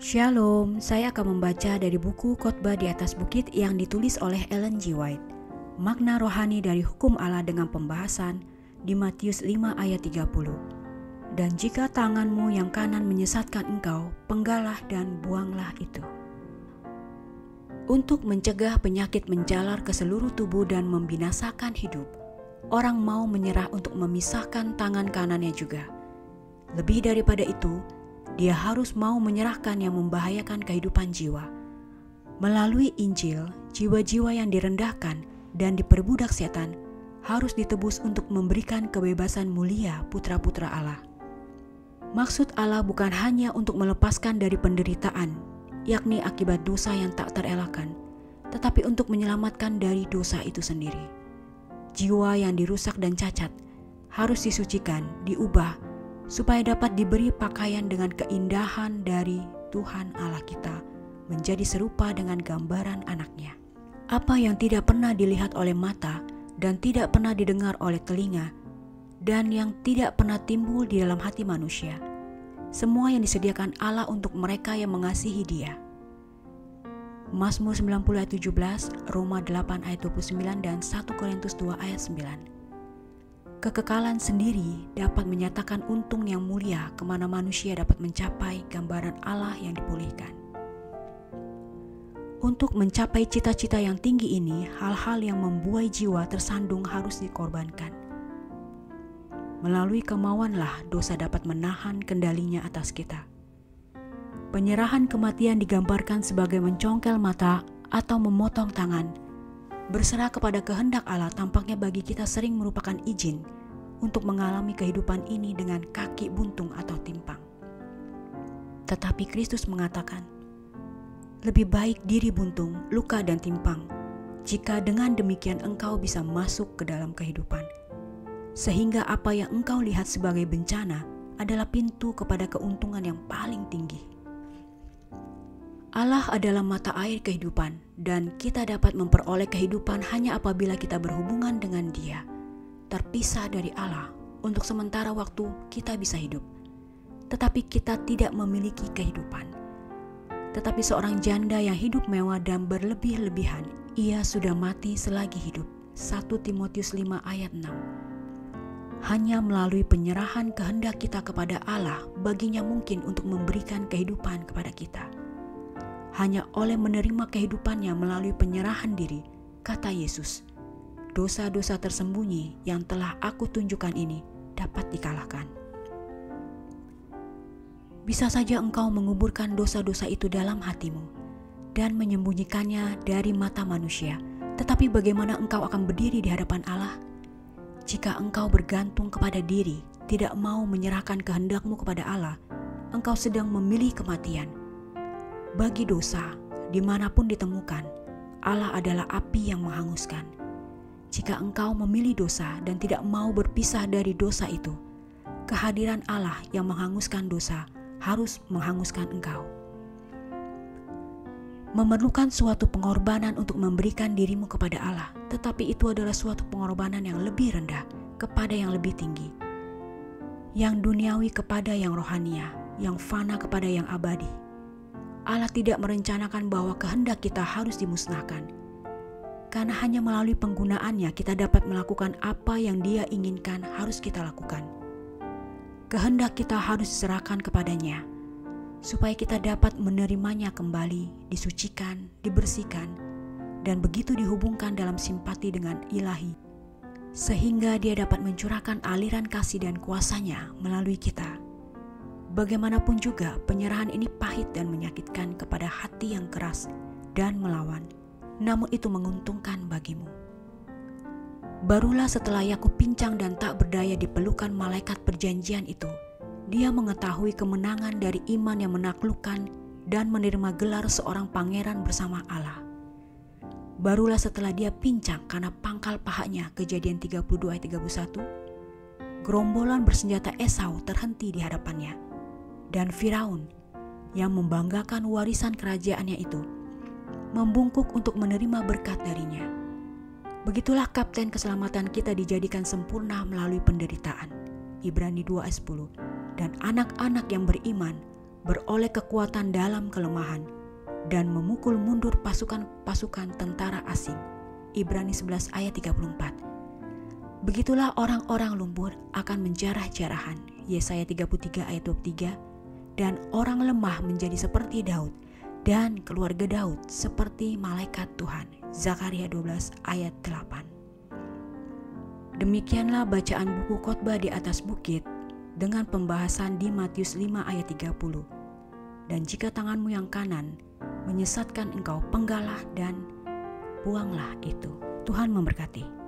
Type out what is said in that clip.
Shalom, saya akan membaca dari buku Khotbah di atas Bukit yang ditulis oleh Ellen G. White. Makna rohani dari hukum Allah dengan pembahasan di Matius 5 ayat 30. Dan jika tanganmu yang kanan menyesatkan engkau, penggalah dan buanglah itu. Untuk mencegah penyakit menjalar ke seluruh tubuh dan membinasakan hidup, orang mau menyerah untuk memisahkan tangan kanannya juga. Lebih daripada itu, dia harus mau menyerahkan yang membahayakan kehidupan jiwa. Melalui Injil, jiwa-jiwa yang direndahkan dan diperbudak setan harus ditebus untuk memberikan kebebasan mulia putra-putra Allah. Maksud Allah bukan hanya untuk melepaskan dari penderitaan, yakni akibat dosa yang tak terelakkan, tetapi untuk menyelamatkan dari dosa itu sendiri. Jiwa yang dirusak dan cacat harus disucikan, diubah, supaya dapat diberi pakaian dengan keindahan dari Tuhan Allah kita, menjadi serupa dengan gambaran anaknya. Apa yang tidak pernah dilihat oleh mata dan tidak pernah didengar oleh telinga dan yang tidak pernah timbul di dalam hati manusia, semua yang disediakan Allah untuk mereka yang mengasihi Dia. Mazmur 90 ayat 17, Roma 8 ayat 29 dan 1 Korintus 2 ayat 9. Kekekalan sendiri dapat menyatakan untung yang mulia kemana manusia dapat mencapai gambaran Allah yang dipulihkan. Untuk mencapai cita-cita yang tinggi ini, hal-hal yang membuai jiwa tersandung harus dikorbankan. Melalui kemauanlah dosa dapat menahan kendalinya atas kita. Penyerahan kematian digambarkan sebagai mencongkel mata atau memotong tangan. Berserah kepada kehendak Allah tampaknya bagi kita sering merupakan izin untuk mengalami kehidupan ini dengan kaki buntung atau timpang. Tetapi Kristus mengatakan, lebih baik diri buntung, luka dan timpang, jika dengan demikian engkau bisa masuk ke dalam kehidupan. Sehingga apa yang engkau lihat sebagai bencana adalah pintu kepada keuntungan yang paling tinggi. Allah adalah mata air kehidupan, dan kita dapat memperoleh kehidupan hanya apabila kita berhubungan dengan Dia. Terpisah dari Allah, untuk sementara waktu kita bisa hidup, tetapi kita tidak memiliki kehidupan. Tetapi seorang janda yang hidup mewah dan berlebih-lebihan, ia sudah mati selagi hidup. 1 Timotius 5 ayat 6. Hanya melalui penyerahan kehendak kita kepada Allah, baginya mungkin untuk memberikan kehidupan kepada kita. Hanya oleh menerima kehidupannya melalui penyerahan diri, kata Yesus, dosa-dosa tersembunyi yang telah aku tunjukkan ini dapat dikalahkan. Bisa saja engkau menguburkan dosa-dosa itu dalam hatimu dan menyembunyikannya dari mata manusia, tetapi bagaimana engkau akan berdiri di hadapan Allah? Jika engkau bergantung kepada diri, tidak mau menyerahkan kehendakmu kepada Allah, engkau sedang memilih kematian. Bagi dosa, dimanapun ditemukan, Allah adalah api yang menghanguskan. Jika engkau memilih dosa dan tidak mau berpisah dari dosa itu, kehadiran Allah yang menghanguskan dosa harus menghanguskan engkau. Memerlukan suatu pengorbanan untuk memberikan dirimu kepada Allah, tetapi itu adalah suatu pengorbanan yang lebih rendah kepada yang lebih tinggi. Yang duniawi kepada yang rohania, yang fana kepada yang abadi. Allah tidak merencanakan bahwa kehendak kita harus dimusnahkan. Karena hanya melalui penggunaannya kita dapat melakukan apa yang Dia inginkan harus kita lakukan. Kehendak kita harus diserahkan kepadanya, supaya kita dapat menerimanya kembali, disucikan, dibersihkan, dan begitu dihubungkan dalam simpati dengan ilahi, sehingga Dia dapat mencurahkan aliran kasih dan kuasanya melalui kita. Bagaimanapun juga penyerahan ini pahit dan menyakitkan kepada hati yang keras dan melawan, namun itu menguntungkan bagimu. Barulah setelah Yakub pincang dan tak berdaya di pelukan malaikat perjanjian itu, dia mengetahui kemenangan dari iman yang menaklukkan dan menerima gelar seorang pangeran bersama Allah. Barulah setelah dia pincang karena pangkal pahanya, Kejadian 32 ayat 31, gerombolan bersenjata Esau terhenti di hadapannya. Dan Firaun yang membanggakan warisan kerajaannya itu membungkuk untuk menerima berkat darinya. Begitulah kapten keselamatan kita dijadikan sempurna melalui penderitaan. Ibrani 2 ayat 10. Dan anak-anak yang beriman beroleh kekuatan dalam kelemahan, dan memukul mundur pasukan-pasukan tentara asing. Ibrani 11 ayat 34. Begitulah orang-orang lumpuh akan menjarah-jarahan. Yesaya 33 ayat 23. Dan orang lemah menjadi seperti Daud, dan keluarga Daud seperti malaikat Tuhan. Zakaria 12 ayat 8. Demikianlah bacaan buku khotbah di atas bukit dengan pembahasan di Matius 5 ayat 30. Dan jika tanganmu yang kanan menyesatkan engkau, penggalah dan buanglah itu. Tuhan memberkati.